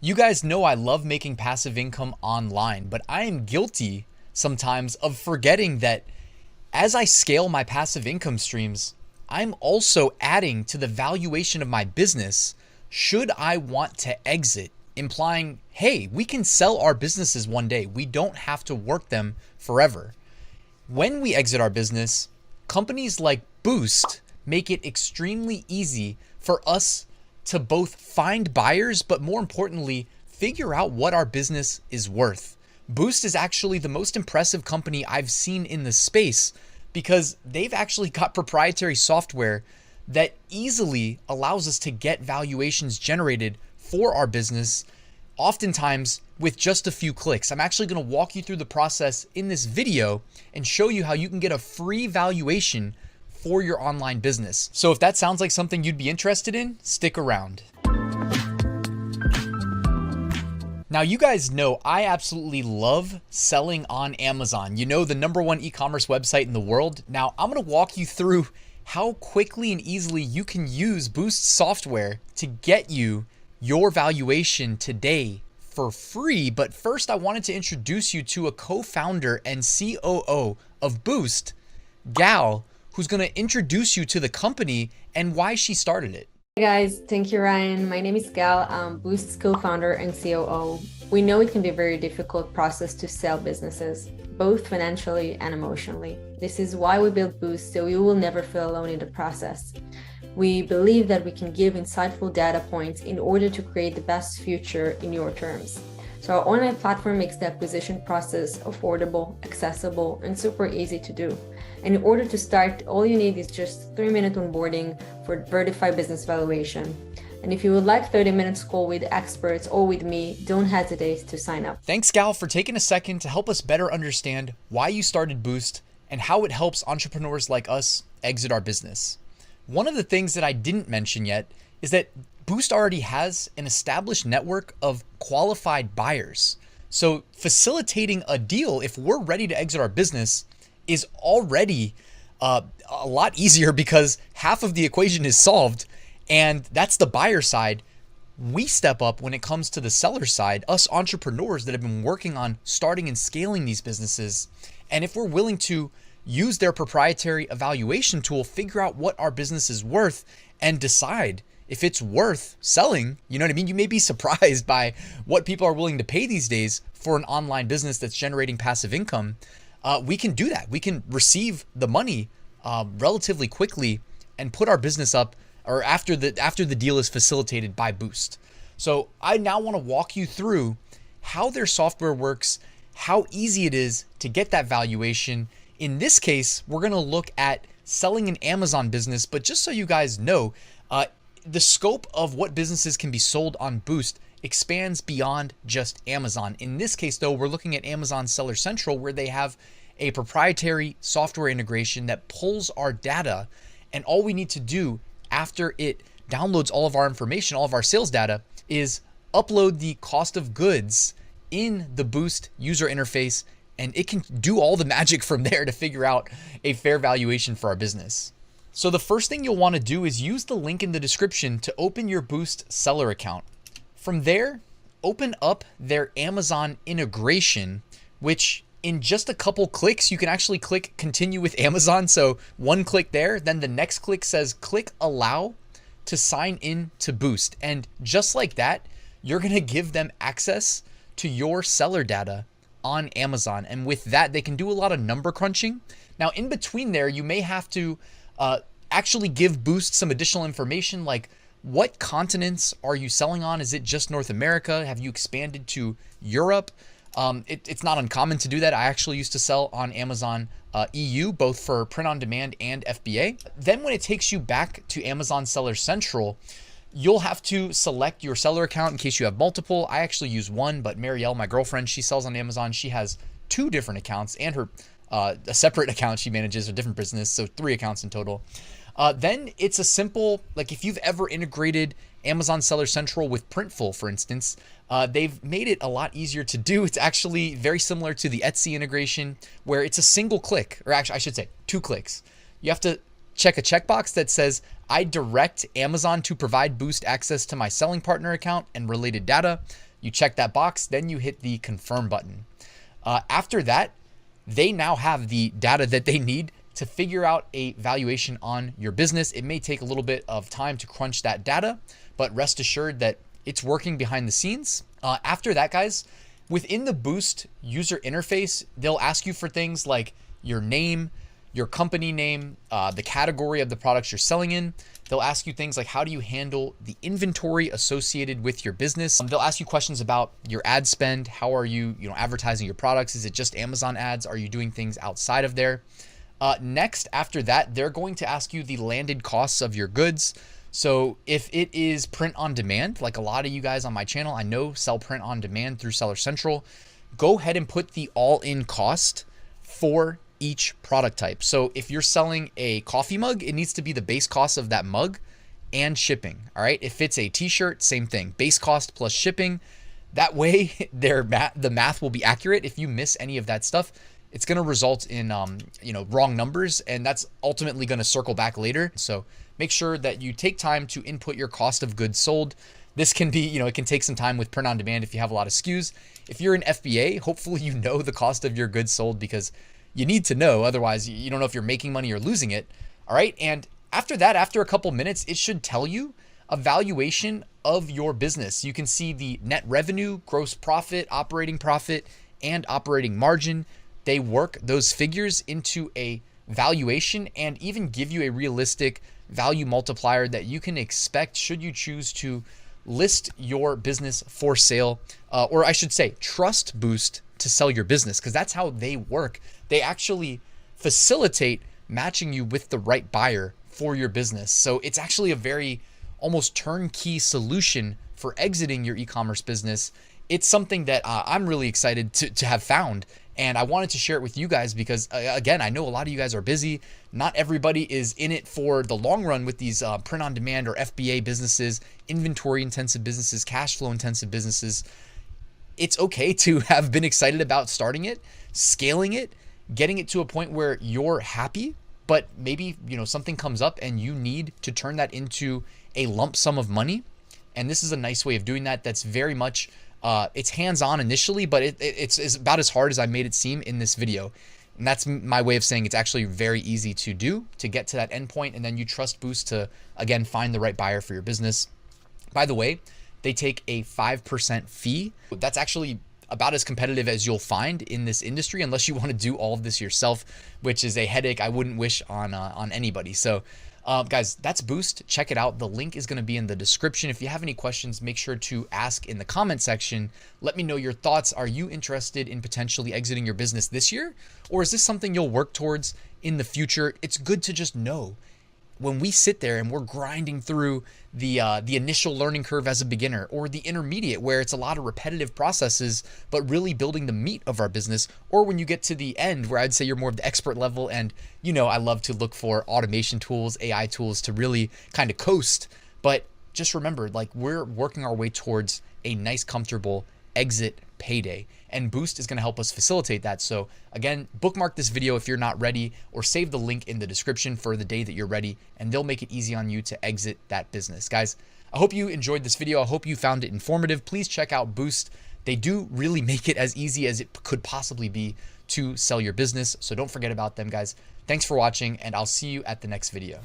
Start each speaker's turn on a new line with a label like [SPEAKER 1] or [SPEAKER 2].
[SPEAKER 1] You guys know I love making passive income online, but I am guilty sometimes of forgetting that as I scale my passive income streams, I'm also adding to the valuation of my business should I want to exit, implying, hey, we can sell our businesses one day. We don't have to work them forever. When we exit our business, companies like Boosst make it extremely easy for us to both find buyers, but more importantly, figure out what our business is worth. Boosst is actually the most impressive company I've seen in the space because they've actually got proprietary software that easily allows us to get valuations generated for our business, oftentimes with just a few clicks. I'm actually going to walk you through the process in this video and show you how you can get a free valuation for your online business. So if that sounds like something you'd be interested in, stick around. Now, you guys know I absolutely love selling on Amazon. You know, the #1 e-commerce website in the world. Now, I'm going to walk you through how quickly and easily you can use Boosst software to get you your valuation today for free. But first, I wanted to introduce you to a co-founder and COO of Boosst, Gal, who's going to introduce you to the company and why she started it.
[SPEAKER 2] Hey guys, thank you, Ryan. My name is Gal. I'm Boosst's co-founder and COO. We know it can be a very difficult process to sell businesses, both financially and emotionally. This is why we built Boosst, so you will never feel alone in the process. We believe that we can give insightful data points in order to create the best future in your terms. So our online platform makes the acquisition process affordable, accessible, and super easy to do. And in order to start, all you need is just 3-minute onboarding for verified business valuation. And if you would like 30-minute call with experts or with me, don't hesitate to sign up.
[SPEAKER 1] Thanks, Gal, for taking a second to help us better understand why you started Boosst and how it helps entrepreneurs like us exit our business. One of the things that I didn't mention yet is that Boosst already has an established network of qualified buyers. So facilitating a deal, if we're ready to exit our business, is already a lot easier because half of the equation is solved, and that's the buyer side. We step up when it comes to the seller side, us entrepreneurs that have been working on starting and scaling these businesses. And if we're willing to use their proprietary evaluation tool, figure out what our business is worth, and decide if it's worth selling, you know what I mean? You may be surprised by what people are willing to pay these days for an online business that's generating passive income. We can do that. We can receive the money relatively quickly and put our business up, or after the deal is facilitated by Boosst. So I now want to walk you through how their software works, how easy it is to get that valuation. In this case, we're going to look at selling an Amazon business, but just so you guys know, the scope of what businesses can be sold on Boosst expands beyond just Amazon. In this case, though, we're looking at Amazon Seller Central, where they have a proprietary software integration that pulls our data, and all we need to do after it downloads all of our information, all of our sales data, is upload the cost of goods in the Boosst user interface, and it can do all the magic from there to figure out a fair valuation for our business. So the first thing you'll want to do is use the link in the description to open your Boosst seller account. From there, open up their Amazon integration, which in just a couple clicks, you can actually click continue with Amazon. So one click there, then the next click says click allow to sign in to Boosst. And just like that, you're going to give them access to your seller data on Amazon. And with that, they can do a lot of number crunching. Now, in between there, you may have to actually give Boosst some additional information, like what continents are you selling on? Is it just North America? Have you expanded to Europe? It's not uncommon to do that. I actually used to sell on Amazon EU, both for print on demand and FBA. Then when it takes you back to Amazon Seller Central, you'll have to select your seller account in case you have multiple. I actually use one, but Marielle, my girlfriend, she sells on Amazon. She has 2 different accounts, and her a separate account she manages, a different business, so 3 accounts in total. Then it's a simple, like if you've ever integrated Amazon Seller Central with Printful, for instance, they've made it a lot easier to do. It's actually very similar to the Etsy integration, where it's a single click, or actually I should say 2 clicks. You have to check a checkbox that says, I direct Amazon to provide Boosst access to my selling partner account and related data. You check that box, then you hit the confirm button. After that, they now have the data that they need to figure out a valuation on your business. It may take a little bit of time to crunch that data, but rest assured that it's working behind the scenes. After that, guys, within the Boosst user interface, they'll ask you for things like your name, your company name, the category of the products you're selling in. They'll ask you things like, how do you handle the inventory associated with your business? They'll ask you questions about your ad spend. How are you, advertising your products? Is it just Amazon ads? Are you doing things outside of there? Next, after that, they're going to ask you the landed costs of your goods. So if it is print on demand, like a lot of you guys on my channel, I know sell print on demand through Seller Central, go ahead and put the all-in cost for each product type. So if you're selling a coffee mug, it needs to be the base cost of that mug and shipping. All right. If it's a t-shirt, same thing, base cost plus shipping. That way the math will be accurate. If you miss any of that stuff, it's going to result in, wrong numbers, and that's ultimately going to circle back later. So make sure that you take time to input your cost of goods sold. This can be, it can take some time with print on demand if you have a lot of SKUs. If you're an FBA, hopefully you know the cost of your goods sold, because you need to know. Otherwise, you don't know if you're making money or losing it. All right. And after that, after a couple minutes, it should tell you a valuation of your business. You can see the net revenue, gross profit, and operating margin. They work those figures into a valuation and even give you a realistic value multiplier that you can expect should you choose to list your business for sale, or I should say trust Boosst to sell your business, because that's how they work. They actually facilitate matching you with the right buyer for your business. So it's actually a very almost turnkey solution for exiting your e-commerce business. It's something that I'm really excited to have found. And I wanted to share it with you guys because, again, I know a lot of you guys are busy. Not everybody is in it for the long run with these print on demand or FBA businesses, inventory intensive businesses, cash flow intensive businesses. It's okay to have been excited about starting it, scaling it, getting it to a point where you're happy, but maybe, something comes up and you need to turn that into a lump sum of money. And this is a nice way of doing that. That's very much it's hands-on initially, but it's about as hard as I made it seem in this video. And that's my way of saying it's actually very easy to do, to get to that endpoint, and then you trust Boosst to, again, find the right buyer for your business. By the way, they take a 5% fee. That's actually about as competitive as you'll find in this industry, unless you want to do all of this yourself, which is a headache I wouldn't wish on anybody. So guys, that's Boosst. Check it out. The link is going to be in the description. If you have any questions, make sure to ask in the comment section. Let me know your thoughts. Are you interested in potentially exiting your business this year? Or is this something you'll work towards in the future? It's good to just know. When we sit there and we're grinding through the initial learning curve as a beginner, or the intermediate where it's a lot of repetitive processes, but really building the meat of our business, or when you get to the end where I'd say you're more of the expert level and, I love to look for automation tools, AI tools to really kind of coast. But just remember, we're working our way towards a nice, comfortable exit payday, and Boosst is going to help us facilitate that. So again, bookmark this video if you're not ready, or save the link in the description for the day that you're ready, and they'll make it easy on you to exit that business. Guys, I hope you enjoyed this video. I hope you found it informative. Please check out Boosst. They do really make it as easy as it could possibly be to sell your business. So don't forget about them, guys. Thanks for watching, and I'll see you at the next video.